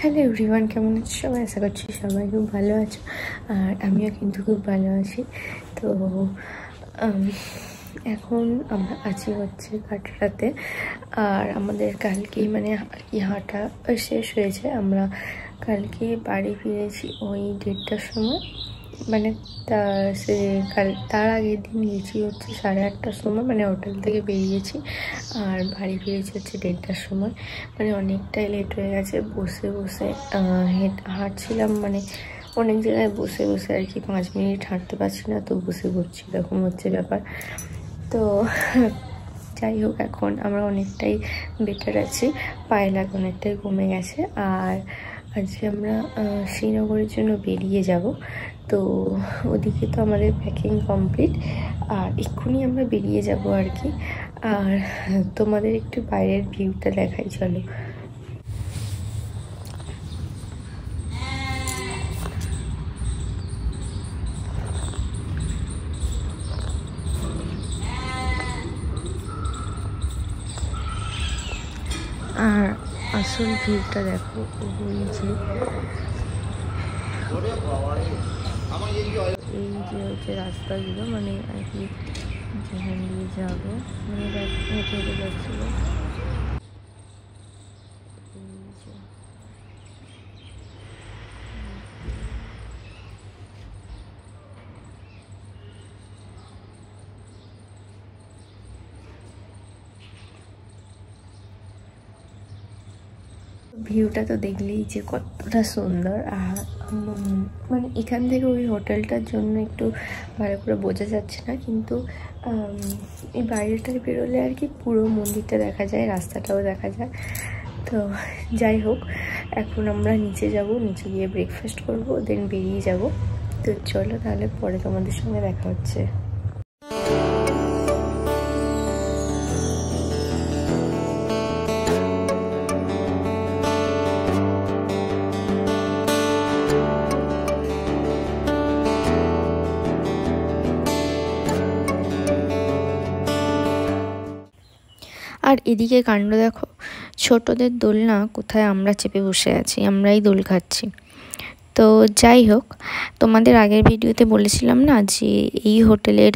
Hello everyone, কেমন আছো সবাই? আশা করছি সবাই খুব ভালো আছো, আর আমিও কিন্তু খুব ভালো আছি। তো এখন আমরা আছি হচ্ছে কাটরাতে, আর আমাদের কালকেই মানে কি হাঁটা শেষ হয়েছে। আমরা কালকে বাড়ি ফিরেছি ওই 1:30টার সময়, মানে তার আগের দিন গেছি হচ্ছে 8:30টার সময়, মানে হোটেল থেকে বেরিয়েছি আর বাড়ি ফিরেছি হচ্ছে 1:30টার সময়। মানে অনেকটাই লেট হয়ে গেছে। বসে বসে হাঁটছিলাম, মানে অনেক জায়গায় বসে বসে আর কি 5 মিনিট হাঁটতে পারছি না, তো বসে পড়ছি, এরকম হচ্ছে ব্যাপার। তো যাই হোক, এখন আমরা অনেকটাই বেটার আছি, পায়ে লাগা অনেকটাই কমে গেছে। আর আজকে আমরা শ্রীনগরের জন্য বেরিয়ে যাব। তো ওদিকে তো আমাদের প্যাকিং কমপ্লিট, আর এক্ষুনি আমরা বেরিয়ে যাব আর কি। আর তোমাদের একটু বাইরের ভিউটা দেখাই, চলো। আর আসল ভিউটা দেখো, ওই যে হচ্ছে রাস্তাগুলো, মানে আর কি যেখান দিয়ে যাবো, মানে হেঁটে হেঁটে যাচ্ছিলো। ভিউটা তো দেখলেই যে কতটা সুন্দর। আর মানে এখান থেকে ওই হোটেলটার জন্য একটু ভালো করে বোঝা যাচ্ছে না, কিন্তু এই বাইরেটা বেরোলে আর কি পুরো মন্দিরটা দেখা যায়, রাস্তাটাও দেখা যায়। তো যাই হোক, এখন আমরা নিচে যাব, নিচে গিয়ে ব্রেকফাস্ট করব, দেন বেরিয়ে যাব। তো চলো তাহলে পরে তোমাদের সঙ্গে দেখা হচ্ছে। আর এদিকে কাণ্ড দেখো, ছোটদের দোলনা কোথায়, আমরা চেপে বসে আছি, আমরাই দোল খাচ্ছি। তো যাই হোক, তোমাদের আগের ভিডিওতে বলেছিলাম না যে এই হোটেলের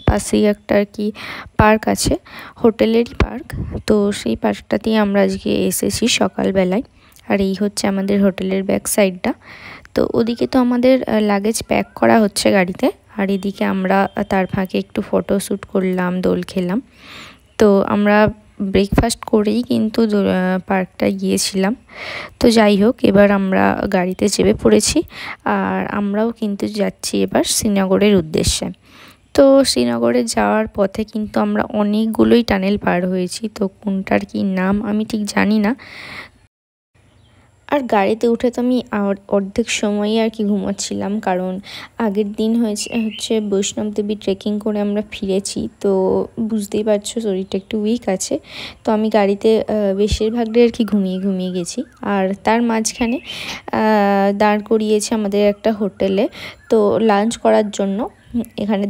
পাশেই একটা আর কি পার্ক আছে, হোটেলেরই পার্ক। তো সেই পার্কটাতেই আমরা আজকে এসেছি সকালবেলায়। আর এই হচ্ছে আমাদের হোটেলের ব্যাক সাইডটা। তো ওদিকে তো আমাদের লাগেজ প্যাক করা হচ্ছে গাড়িতে, আর এদিকে আমরা তার ফাঁকে একটু ফটো শ্যুট করলাম, দোল খেলাম। তো আমরা ব্রেকফাস্ট করেই কিন্তু পার্কটা গিয়েছিলাম। তো যাই হোক, এবার আমরা গাড়িতে চেপে পড়েছি, আর আমরাও কিন্তু যাচ্ছি এবার শ্রীনগরের উদ্দেশ্যে। তো শ্রীনগরে যাওয়ার পথে কিন্তু আমরা অনেকগুলোই টানেল পার হয়েছি, তো কোনটার কি নাম আমি ঠিক জানি না। আর গাড়িতে উঠে তো আমি অর্ধেক সময়ই আর কি ঘুমাচ্ছিলাম, কারণ আগের দিন হচ্ছে বৈষ্ণব দেবী ট্রেকিং করে আমরা ফিরেছি। তো বুঝতেই পারছো শরীরটা একটু উইক আছে, তো আমি গাড়িতে বেশিরভাগটাই আর কি ঘুমিয়ে গেছি। আর তার মাঝখানে দাঁড় করিয়েছে আমাদের একটা হোটেলে, তো লাঞ্চ করার জন্য এখানে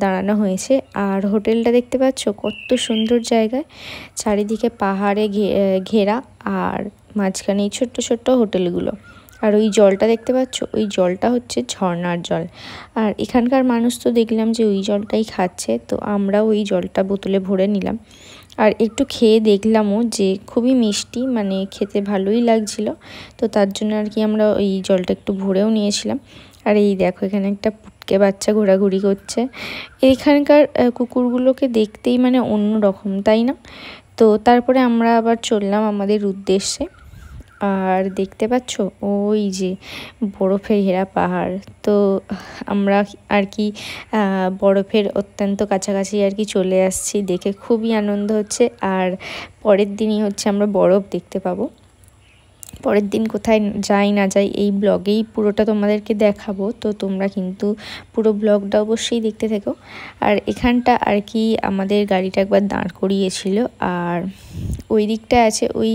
দাঁড়ানো হয়েছে। আর হোটেলটা দেখতে পাচ্ছ কত সুন্দর জায়গায়, চারিদিকে পাহাড়ে ঘেরা, আর মাঝখানে এই ছোট্ট ছোট্ট হোটেলগুলো। আর ওই জলটা দেখতে পাচ্ছ, ওই জলটা হচ্ছে ঝর্ণার জল। আর এখানকার মানুষ তো দেখলাম যে ওই জলটাই খাচ্ছে, তো আমরাও ওই জলটা বোতলে ভরে নিলাম। আর একটু খেয়ে দেখলামও যে খুবই মিষ্টি, মানে খেতে ভালোই লাগছিল। তো তার জন্য আর কি আমরা ওই জলটা একটু ভরেও নিয়েছিলাম। আর এই দেখো, এখানে একটা পুটকে বাচ্চা ঘোরাঘুরি করছে। এইখানকার কুকুরগুলোকে দেখতেই মানে অন্য রকম, তাই না? তো তারপরে আমরা আবার চললাম আমাদের উদ্দেশ্যে। আর দেখতে পাচ্ছ ওই যে বরফে ঘেরা পাহাড়। তো আমরা আর কি বরফের অত্যন্ত কাছাকাছি আর কি চলে আসছি, দেখে খুবই আনন্দ হচ্ছে। আর পরের দিনই হচ্ছে আমরা বরফ দেখতে পাবো। পরের দিন কোথায় যাই না যাই এই ব্লগেই পুরোটা তোমাদেরকে দেখাবো, তো তোমরা কিন্তু পুরো ব্লগটা অবশ্যই দেখতে থেকো। আর এখানটা আর কি আমাদের গাড়িটা একবার দাঁড় করিয়েছিল, আর ওই দিকটা আছে ওই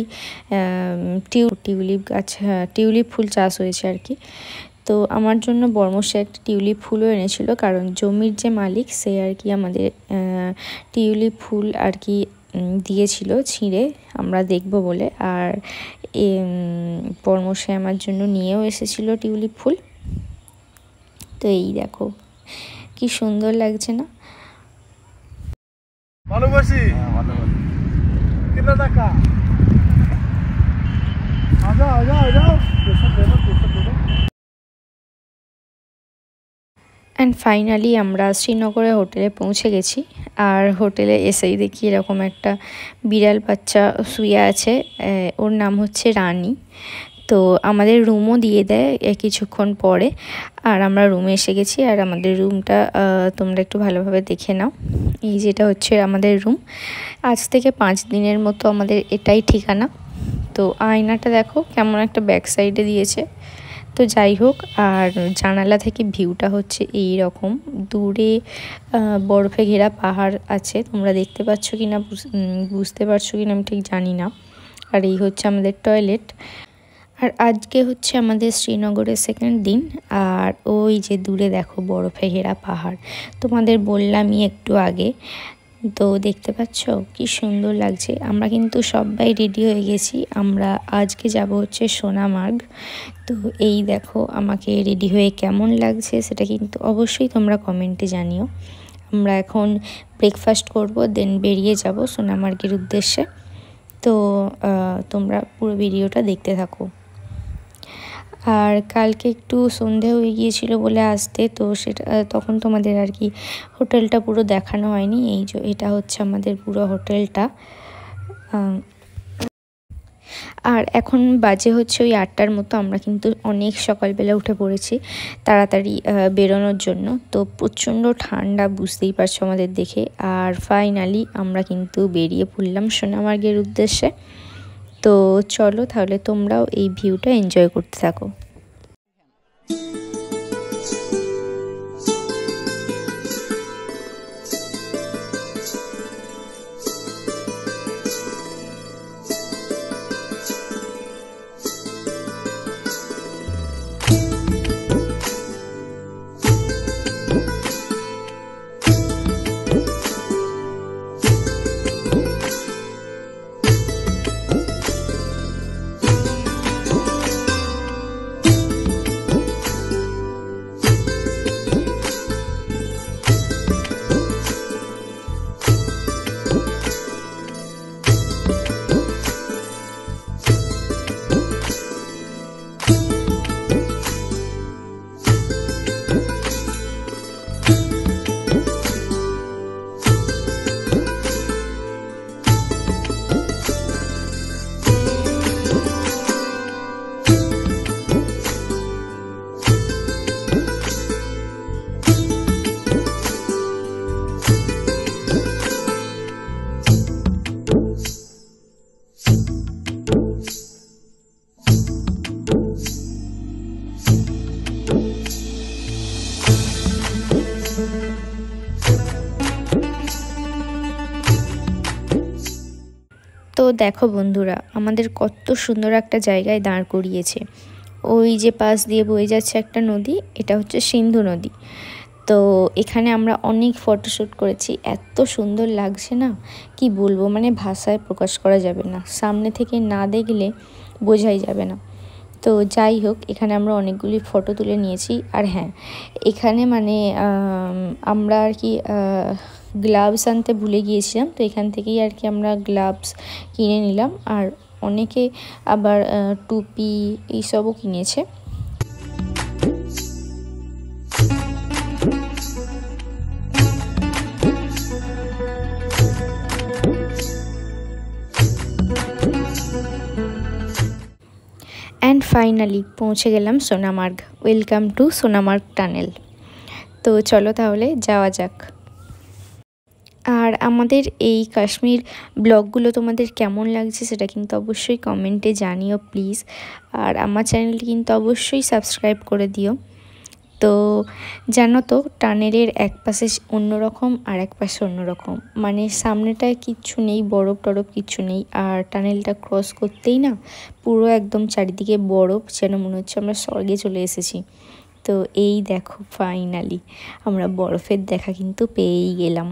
টিউলিপ গাছ, টিউলিপ ফুল চাষ হয়েছে আর কি। তো আমার জন্য বর্মশে একটা টিউলিপ ফুলও এনেছিল, কারণ জমির যে মালিক সে আর কি আমাদের টিউলিপ ফুল আর কি দিয়েছিল ছিঁড়ে আমরা দেখব বলে। আর বর্মশাই আমার জন্য নিয়েও এসেছিল টিউলিপ ফুল। তো এই দেখো কি সুন্দর লাগছে না? ভালোবাসি কিনা টাকা অ্যান্ড ফাইনালি আমরা শ্রীনগরে হোটেলে পৌঁছে গেছি। আর হোটেলে এসেই দেখি এরকম একটা বিড়াল বাচ্চা শুয়ে আছে, ওর নাম হচ্ছে রানী। তো আমাদের রুমও দিয়ে দেয় কিছুক্ষণ পরে। আর আমরা রুমে এসে গেছি, আর আমাদের রুমটা তোমরা একটু ভালোভাবে দেখে নাও। এই যেটা হচ্ছে আমাদের রুম। আজ থেকে 5 দিনের মতো আমাদের এটাই ঠিকানা। তো আয়নাটা দেখো কেমন একটা ব্যাক সাইডে দিয়েছে। তো যাই হোক, আর জানালা থেকে ভিউটা হচ্ছে এই রকম। দূরে বরফে ঘেরা পাহাড় আছে, তোমরা দেখতে পাচ্ছ কি না বুঝতে পারছো কি না আমি ঠিক জানি না। আর এই হচ্ছে আমাদের টয়লেট। আর আজকে হচ্ছে আমাদের শ্রীনগরের 2nd দিন। আর ওই যে দূরে দেখো বরফে ঘেরা পাহাড়, তোমাদের বললামই একটু আগে। তো দেখতে পাচ্ছ কি সুন্দর লাগছে। আমরা কিন্তু সবাই রেডি হয়ে গেছি, আমরা আজকে যাব হচ্ছে সোনামার্গ। তো এই দেখো আমাকে রেডি হয়ে কেমন লাগছে সেটা কিন্তু অবশ্যই তোমরা কমেন্টে জানিও। আমরা এখন ব্রেকফাস্ট করব, দেন বেরিয়ে যাব সোনামার্গের উদ্দেশ্যে। তো তোমরা পুরো ভিডিওটা দেখতে থাকো। আর কালকে একটু সন্ধে হয়ে গিয়েছিল বলে আসতে, তো সেটা তখন তোমাদের আর কি হোটেলটা পুরো দেখানো হয়নি। এই যে এটা হচ্ছে আমাদের পুরো হোটেলটা। আর এখন বাজে হচ্ছে ওই 8টার মতো। আমরা কিন্তু অনেক সকালবেলা উঠে পড়েছি তাড়াতাড়ি বেরোনোর জন্য। তো প্রচণ্ড ঠান্ডা, বুঝতেই পারছো আমাদের দেখে। আর ফাইনালি আমরা কিন্তু বেরিয়ে পড়লাম সোনামার্গের উদ্দেশ্যে। তো চলো তাহলে তোমরাও এই ভিউটা এনজয় করতে থাকো। তো দেখো বন্ধুরা, আমাদের কত সুন্দর একটা জায়গায় দাঁড় করিয়েছে। ওই যে পাশ দিয়ে বয়ে যাচ্ছে একটা নদী, এটা হচ্ছে সিন্ধু নদী। তো এখানে আমরা অনেক ফটোশ্যুট করেছি, এত সুন্দর লাগছে না কি বলবো, মানে ভাষায় প্রকাশ করা যাবে না, সামনে থেকে না দেখলে বোঝাই যাবে না। তো যাই হোক, এখানে আমরা অনেকগুলি ফটো তুলে নিয়েছি। আর হ্যাঁ, এখানে মানে আমরা আর কি গ্লাভস আনতে ভুলে গিয়েছিলাম, তো এখান থেকেই আর কি আমরা গ্লাভস কিনে নিলাম। আর অনেকে আবার টুপি এইসবও কিনেছে। অ্যান্ড ফাইনালি পৌঁছে গেলাম Sonamarg. Welcome to Sonamarg tunnel. তো চলো তাহলে যাওয়া যাক। আর আমাদের এই কাশ্মীর ব্লগগুলো তোমাদের কেমন লাগছে সেটা কিন্তু অবশ্যই কমেন্টে জানিও প্লিজ। আর আমার চ্যানেলটি কিন্তু অবশ্যই সাবস্ক্রাইব করে দিও। তো জানো তো, টানেলের এক পাশে অন্যরকম আর এক পাশে অন্যরকম, মানে সামনেটায় কিচ্ছু নেই, বরফ টরফ কিচ্ছু নেই। আর টানেলটা ক্রস করতেই না পুরো একদম চারিদিকে বরফ, যেন মনে হচ্ছে আমরা স্বর্গে চলে এসেছি। তো এই দেখো ফাইনালি আমরা বরফের দেখা কিন্তু পেয়েই গেলাম।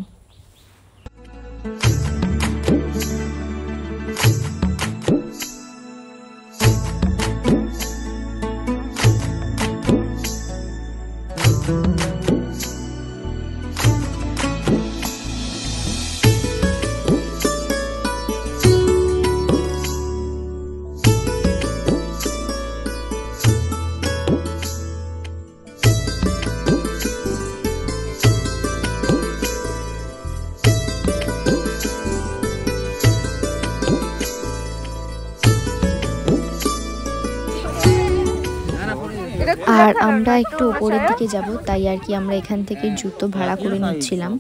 আর আমরা একটু উপরের দিকে যাব, তাই আর কি আমরা এখান থেকে জুতো ভাড়া করে নিচ্ছিলাম।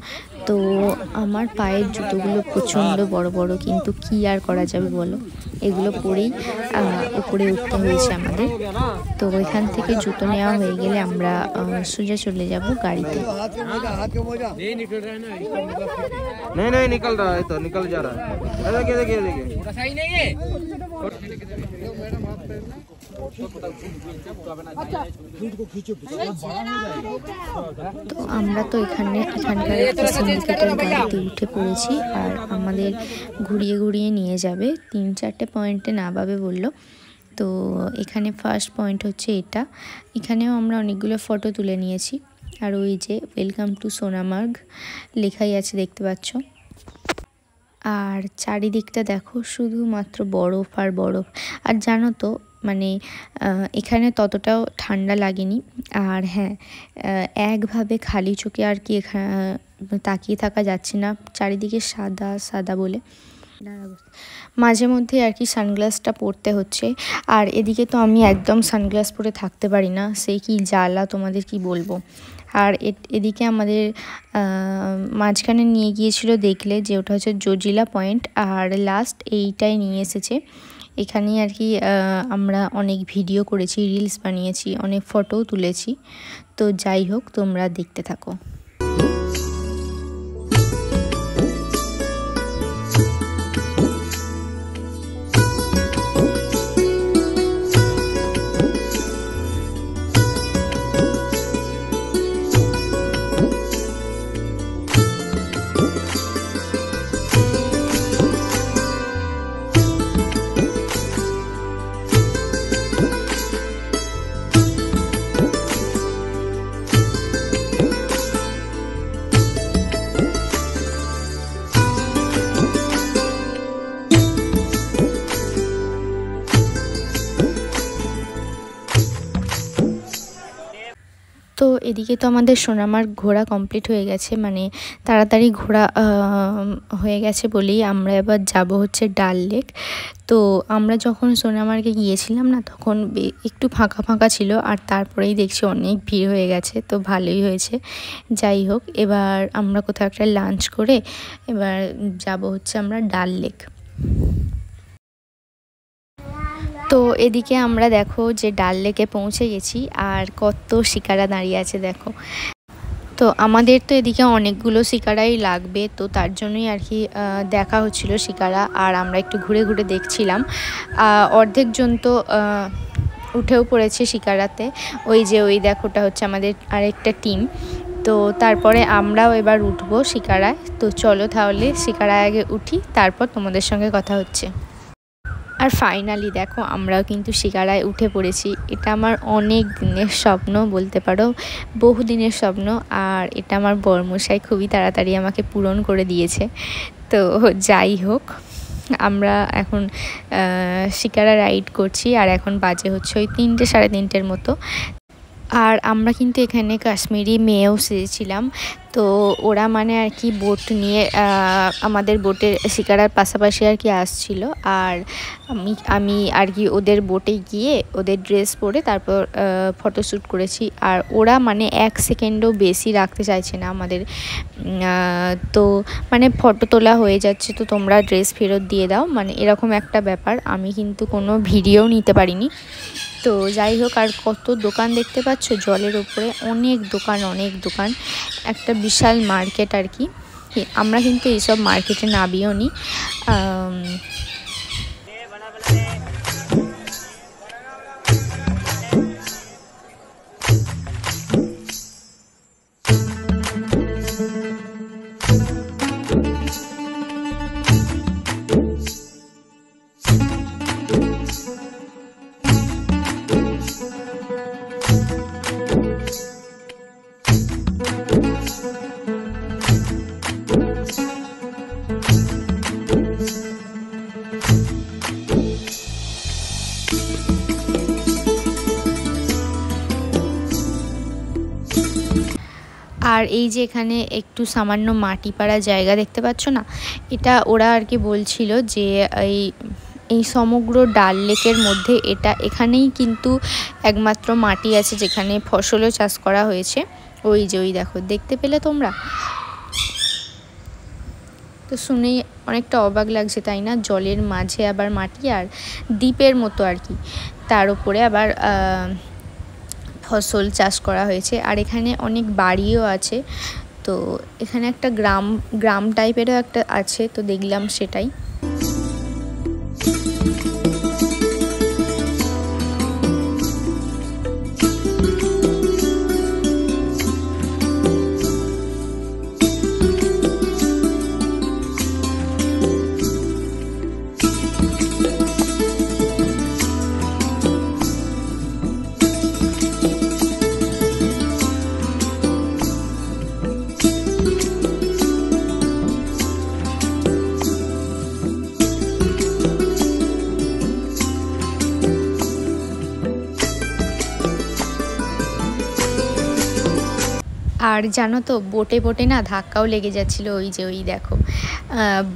তো আমার পায়ের জুতোগুলো প্রচণ্ড বড় বড়, কিন্তু কি আর করা যাবে বলো, এগুলো পরেই উপরে উঠতে হয়েছে আমাদের। তো এখান থেকে জুতো নেওয়া হয়ে গেলে আমরা সোজা চলে যাব গাড়িতে। नहीं नहीं निकल रहा है, तो निकल जा रहा है। देखिए देखिए देखिए सही नहीं है। তো আমরা তো এখানকার একটা সিন্ডিকেটের গাড়িতে উঠে পড়েছি, আর আমাদের ঘুরিয়ে ঘুরিয়ে নিয়ে যাবে, 3-4টে পয়েন্টে নামাবে বললো। তো এখানে ফার্স্ট পয়েন্ট হচ্ছে এটা, এখানেও আমরা অনেকগুলো ফটো তুলে নিয়েছি। আর ওই যে ওয়েলকাম টু সোনামার্গ লেখাই আছে, দেখতে পাচ্ছ। আর চারিদিকটা দেখো, শুধুমাত্র বরফ আর বরফ। আর জানো তো মানে এখানে ততটাও ঠান্ডা লাগেনি। আর হ্যাঁ, একভাবে খালি চোখে আর কি তাকিয়ে থাকা যাচ্ছে না, চারিদিকে সাদা সাদা বলে মাঝে মধ্যে আর কি সানগ্লাসটা পরতে হচ্ছে। আর এদিকে তো আমি একদম সানগ্লাস পরে থাকতে পারি না, সেই কি জ্বালা তোমাদের কি বলবো। আর এদিকে আমাদের মাঝখানে নিয়ে গিয়েছিল, দেখলে যে ওটা হচ্ছে জজিলা পয়েন্ট, আর লাস্ট এইটাই নিয়ে এসেছে। এখানেই আর কি আমরা অনেক ভিডিও করেছি, রিলস বানিয়েছি, অনেক ফটোও তুলেছি। তো যাই হোক, তোমরা দেখতে থাকো। তো এদিকে তো আমাদের সোনামার্গ ঘোরা কমপ্লিট হয়ে গেছে, মানে তাড়াতাড়ি ঘোরা হয়ে গেছে বলেই আমরা এবার যাব হচ্ছে ডাল লেক। তো আমরা যখন সোনামার্গে গিয়েছিলাম না, তখন একটু ফাঁকা ফাঁকা ছিল, আর তারপরেই দেখছি অনেক ভিড় হয়ে গেছে। তো ভালোই হয়েছে। যাই হোক, এবার আমরা কোথাও একটা লাঞ্চ করে এবার যাব হচ্ছে আমরা ডাল লেক। তো এদিকে আমরা দেখো যে ডাল লেকে পৌঁছে গেছি, আর কত শিকারা দাঁড়িয়ে আছে দেখো। তো আমাদের তো এদিকে অনেকগুলো শিকারাই লাগবে, তো তার জন্যই আর কি দেখা হচ্ছিল শিকারা, আর আমরা একটু ঘুরে ঘুরে দেখছিলাম। অর্ধেক জন তো উঠেও পড়েছে শিকারাতে, ওই যে ওই দেখোটা হচ্ছে আমাদের আরেকটা টিম। তো তারপরে আমরাও এবার উঠবো শিকারায়। তো চলো তাহলে শিকারায় আগে উঠি, তারপর তোমাদের সঙ্গে কথা হচ্ছে। আর ফাইনালি দেখো, আমরাও কিন্তু শিকারায় উঠে পড়েছি। এটা আমার অনেক দিনের স্বপ্ন বলতে পারো, বহু দিনের স্বপ্ন। আর এটা আমার বরমশাই খুবই তাড়াতাড়ি আমাকে পূরণ করে দিয়েছে। তো যাই হোক, আমরা এখন শিকারা রাইড করছি, আর এখন বাজে হচ্ছে ওই 3টে সাড়ে 3টের মতো। আর আমরা কিন্তু এখানে কাশ্মীরি মেয়েও সেজেছিলাম। তো ওরা মানে আর কি বোট নিয়ে আমাদের বোটের শিকারার পাশাপাশি আর কি আসছিল, আর আমি আর কি ওদের বোটে গিয়ে ওদের ড্রেস পরে তারপর ফটোশ্যুট করেছি। আর ওরা মানে 1 সেকেন্ডও বেশি রাখতে চাইছে না আমাদের। তো মানে ফটো তোলা হয়ে যাচ্ছে, তো তোমরা ড্রেস ফেরত দিয়ে দাও, মানে এরকম একটা ব্যাপার। আমি কিন্তু কোনো ভিডিও নিতে পারিনি। তো যাই হোক, আর কত দোকান দেখতে পাচ্ছ জলের ওপরে, অনেক দোকান, একটা বিশাল মার্কেট আর কি। আমরা কিন্তু এইসব মার্কেটে নামিও নি। আর এই যে এখানে একটু সামান্য মাটি পাড়া জায়গা দেখতে পাচ্ছ না, এটা ওরা আর কি বলছিল যে এই সমগ্র ডাল লেকের মধ্যে এখানেই কিন্তু একমাত্র মাটি আছে যেখানে ফসলও চাষ করা হয়েছে। ওই যে ওই দেখো, দেখতে পেলে তোমরা? তো শুনেই অনেকটা অবাক লাগছে, তাই না? জলের মাঝে আবার মাটি, আর দ্বীপের মতো আর কি, তার উপরে আবার ফসল চাষ করা হয়েছে। আর এখানে অনেক বাড়িও আছে। তো এখানে একটা গ্রাম টাইপেরও একটা আছে, তো দেখলাম সেটাই। আর জানো তো, বোটে না ধাক্কাও লেগে যাচ্ছিলো। ওই যে ওই দেখো,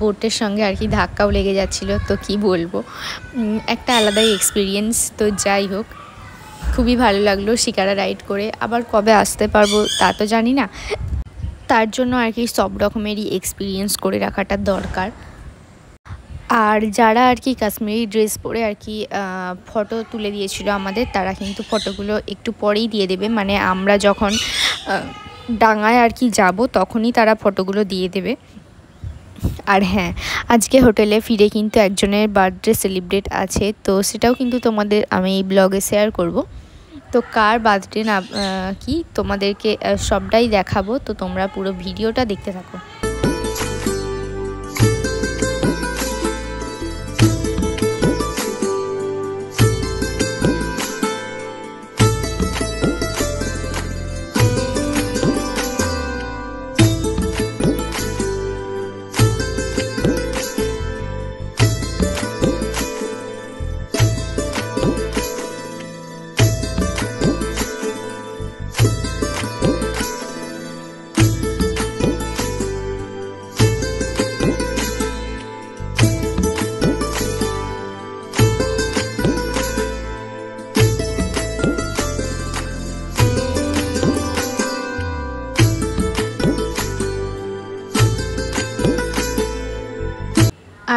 বোটের সঙ্গে আর কি ধাক্কাও লেগে যাচ্ছিলো। তো কি বলবো, একটা আলাদাই এক্সপিরিয়েন্স। তো যাই হোক, খুবই ভালো লাগলো শিকারা রাইড করে। আবার কবে আসতে পারবো তা তো জানি না, তার জন্য আর কি সব রকমেরই এক্সপিরিয়েন্স করে রাখাটা দরকার। আর যারা আর কি কাশ্মীরি ড্রেস পরে আর কি ফটো তুলে দিয়েছিল আমাদের, তারা কিন্তু ফটোগুলো একটু পরেই দিয়ে দেবে, মানে আমরা যখন ডাঙায় আর কি যাব তখনই তারা ফটোগুলো দিয়ে দেবে। আর হ্যাঁ, আজকে হোটেলে ফিরে কিন্তু একজনের বার্থডে সেলিব্রেট আছে, তো সেটাও কিন্তু তোমাদের আমি এই ব্লগে শেয়ার করব। তো কার বার্থডে না কি তোমাদেরকে সবটাই দেখাবো, তো তোমরা পুরো ভিডিওটা দেখতে থাকো।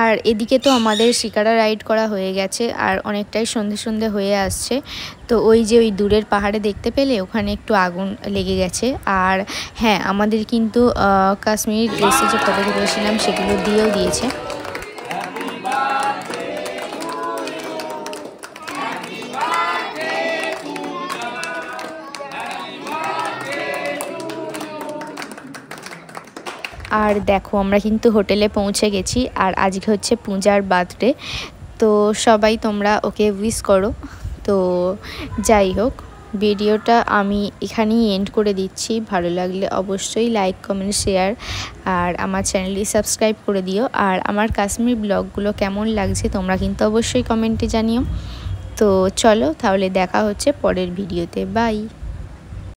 আর এদিকে তো আমাদের শিকারা রাইড করা হয়ে গেছে, আর অনেকটাই সন্ধে হয়ে আসছে। তো ওই যে ওই দূরের পাহাড়ে দেখতে পেলে, ওখানে একটু আগুন লেগে গেছে। আর হ্যাঁ, আমাদের কিন্তু কাশ্মীরি ড্রেসে যে ফটো তুলেছিলাম সেগুলো দিয়েও দিয়েছে। আর দেখো, আমরা কিন্তু হোটেলে পৌঁছে গেছি, আর আজকে হচ্ছে পূজার বার্থডে। তো সবাই তোমরা ওকে উইশ করো। তো যাই হোক, ভিডিওটা আমি এখানেই এন্ড করে দিচ্ছি। ভালো লাগলে অবশ্যই লাইক, কমেন্ট, শেয়ার, আর আমার চ্যানেলটি সাবস্ক্রাইব করে দিও। আর আমার কাশ্মীর ব্লগগুলো কেমন লাগছে তোমরা কিন্তু অবশ্যই কমেন্টে জানিও। তো চলো তাহলে, দেখা হচ্ছে পরের ভিডিওতে। বাই।